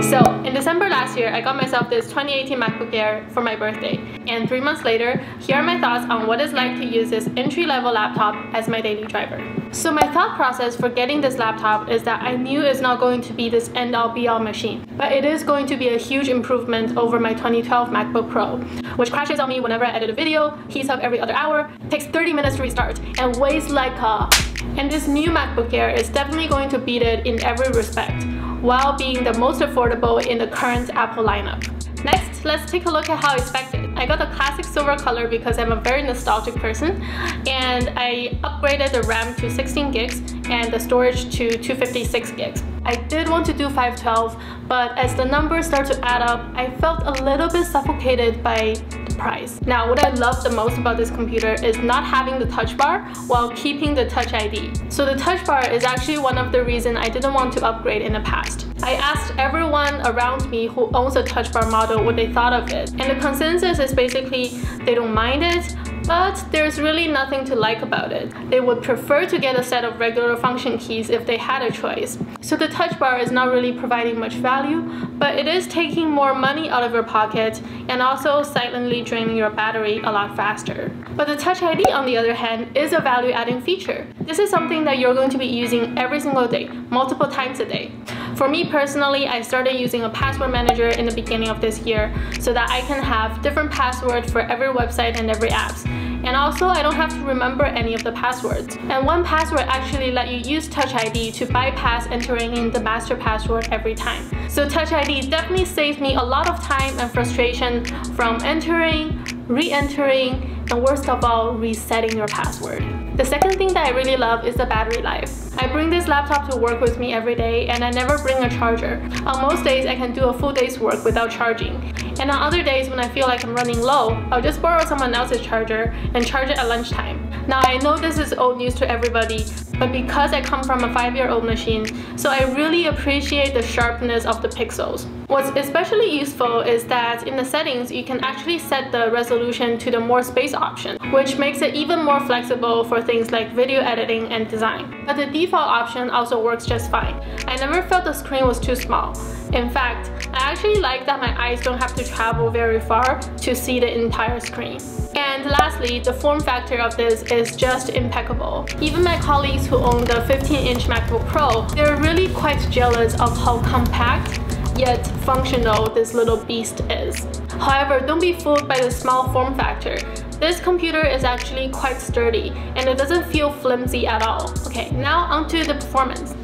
So in December last year, I got myself this 2018 MacBook Air for my birthday. And 3 months later, here are my thoughts on what it's like to use this entry-level laptop as my daily driver. So my thought process for getting this laptop is that I knew it's not going to be this end-all be-all machine, but it is going to be a huge improvement over my 2012 MacBook Pro, which crashes on me whenever I edit a video, heats up every other hour, takes 30 minutes to restart, and weighs like a... And this new MacBook Air is definitely going to beat it in every respect, while being the most affordable in the current Apple lineup. Next, let's take a look at how I spec'd it. I got the classic silver color because I'm a very nostalgic person, and I upgraded the RAM to 16 gigs and the storage to 256 gigs. I did want to do 512, but as the numbers start to add up, I felt a little bit suffocated by the price. Now, what I love the most about this computer is not having the touch bar while keeping the Touch ID. So the touch bar is actually one of the reasons I didn't want to upgrade in the past. I asked everyone around me who owns a touch bar model what they thought of it, and the consensus is basically they don't mind it, but there's really nothing to like about it. They would prefer to get a set of regular function keys if they had a choice. So the touch bar is not really providing much value, but it is taking more money out of your pocket and also silently draining your battery a lot faster. But the Touch ID, on the other hand, is a value-adding feature. This is something that you're going to be using every single day, multiple times a day. For me personally, I started using a password manager in the beginning of this year so that I can have different passwords for every website and every app. And also, I don't have to remember any of the passwords. And one password actually let you use Touch ID to bypass entering in the master password every time. So Touch ID definitely saved me a lot of time and frustration from entering, re-entering, and worst of all, resetting your password. The second thing that I really love is the battery life. I bring this laptop to work with me every day, and I never bring a charger. On most days, I can do a full day's work without charging. And on other days when I feel like I'm running low, I'll just borrow someone else's charger and charge it at lunchtime. Now, I know this is old news to everybody, but because I come from a 5-year-old machine, so I really appreciate the sharpness of the pixels. What's especially useful is that in the settings, you can actually set the resolution to the more space option, which makes it even more flexible for things like video editing and design. But the default option also works just fine. I never felt the screen was too small. In fact, I actually like that my eyes don't have to travel very far to see the entire screen. And lastly, the form factor of this is just impeccable. Even my colleagues who own the 15-inch MacBook Pro, they're really quite jealous of how compact yet functional this little beast is. However, don't be fooled by the small form factor. This computer is actually quite sturdy and it doesn't feel flimsy at all. Okay, now onto the performance.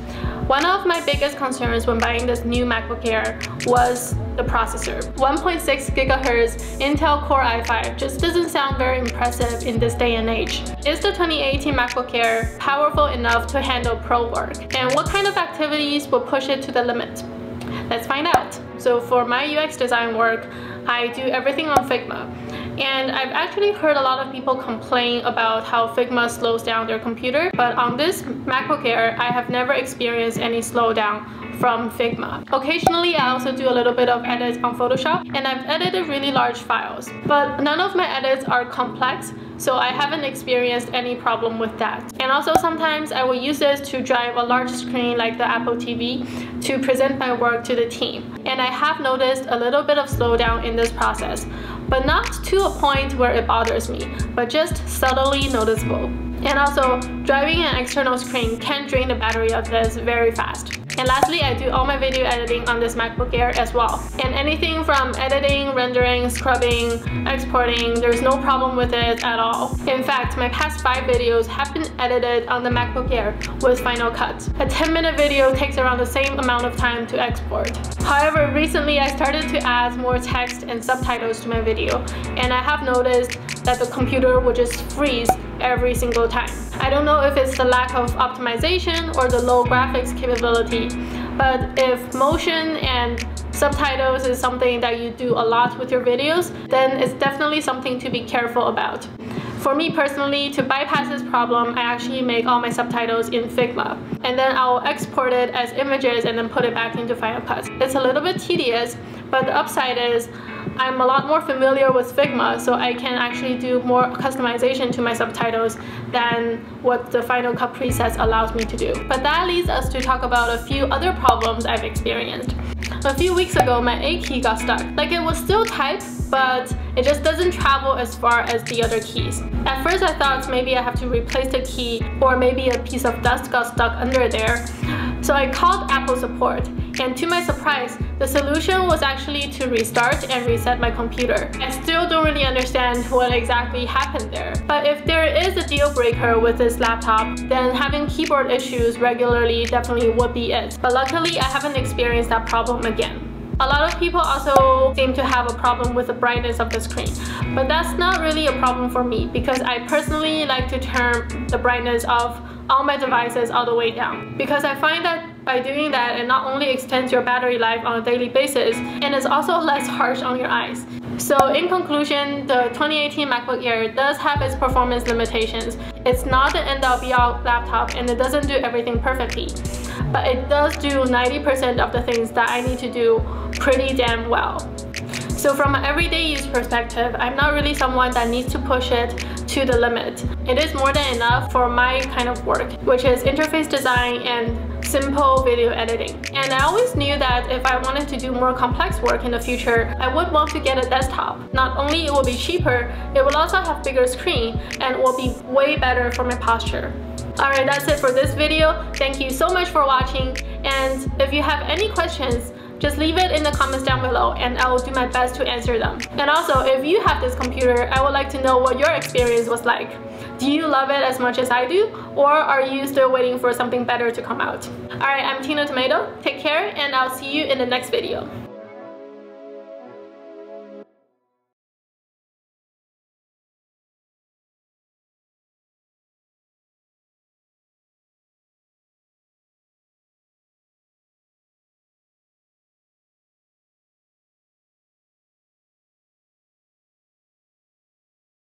One of my biggest concerns when buying this new MacBook Air was the processor. 1.6 GHz Intel Core i5 just doesn't sound very impressive in this day and age. Is the 2018 MacBook Air powerful enough to handle pro work? And what kind of activities will push it to the limit? Let's find out. So for my UX design work, I do everything on Figma. And I've actually heard a lot of people complain about how Figma slows down their computer, but on this MacBook Air, I have never experienced any slowdown from Figma. Occasionally, I also do a little bit of edits on Photoshop, and I've edited really large files. But none of my edits are complex, so I haven't experienced any problem with that. And also sometimes I will use this to drive a large screen like the Apple TV to present my work to the team. And I have noticed a little bit of slowdown in this process, but not to a point where it bothers me, but just subtly noticeable. And also, driving an external screen can drain the battery of this very fast. And lastly, I do all my video editing on this MacBook Air as well. And anything from editing, rendering, scrubbing, exporting, there's no problem with it at all. In fact, my past 5 videos have been edited on the MacBook Air with Final Cut. A 10-minute video takes around the same amount of time to export. However, recently I started to add more text and subtitles to my video, and I have noticed that the computer will just freeze every single time. I don't know if it's the lack of optimization or the low graphics capability, but if motion and subtitles is something that you do a lot with your videos, then it's definitely something to be careful about. For me personally, to bypass this problem, I actually make all my subtitles in Figma, and then I'll export it as images and then put it back into Final Cut. It's a little bit tedious, but the upside is I'm a lot more familiar with Figma, so I can actually do more customization to my subtitles than what the Final Cut presets allows me to do. But that leads us to talk about a few other problems I've experienced. a few weeks ago my A key got stuck. Like, it was still typed, but it just doesn't travel as far as the other keys. At first I thought maybe I have to replace the key, or maybe a piece of dust got stuck under there. So I called Apple support, and to my surprise, the solution was actually to restart and reset my computer. I still don't really understand what exactly happened there. But if there is a deal breaker with this laptop, then having keyboard issues regularly definitely would be it. But luckily, I haven't experienced that problem again. A lot of people also seem to have a problem with the brightness of the screen, but that's not really a problem for me because I personally like to turn the brightness of all my devices all the way down, because I find that by doing that, it not only extends your battery life on a daily basis, and it's also less harsh on your eyes. So in conclusion, the 2018 MacBook Air does have its performance limitations. It's not the end-all be-all laptop, and it doesn't do everything perfectly, but it does do 90% of the things that I need to do pretty damn well. So from an everyday use perspective, I'm not really someone that needs to push it to the limit. It is more than enough for my kind of work, which is interface design and simple video editing. And I always knew that if I wanted to do more complex work in the future, I would want to get a desktop. Not only it will be cheaper, it will also have bigger screen and will be way better for my posture. Alright, that's it for this video. Thank you so much for watching, and if you have any questions, just leave it in the comments down below and I will do my best to answer them. And also, if you have this computer, I would like to know what your experience was like. Do you love it as much as I do, or are you still waiting for something better to come out? Alright, I'm Tina Tomato. Take care, and I'll see you in the next video.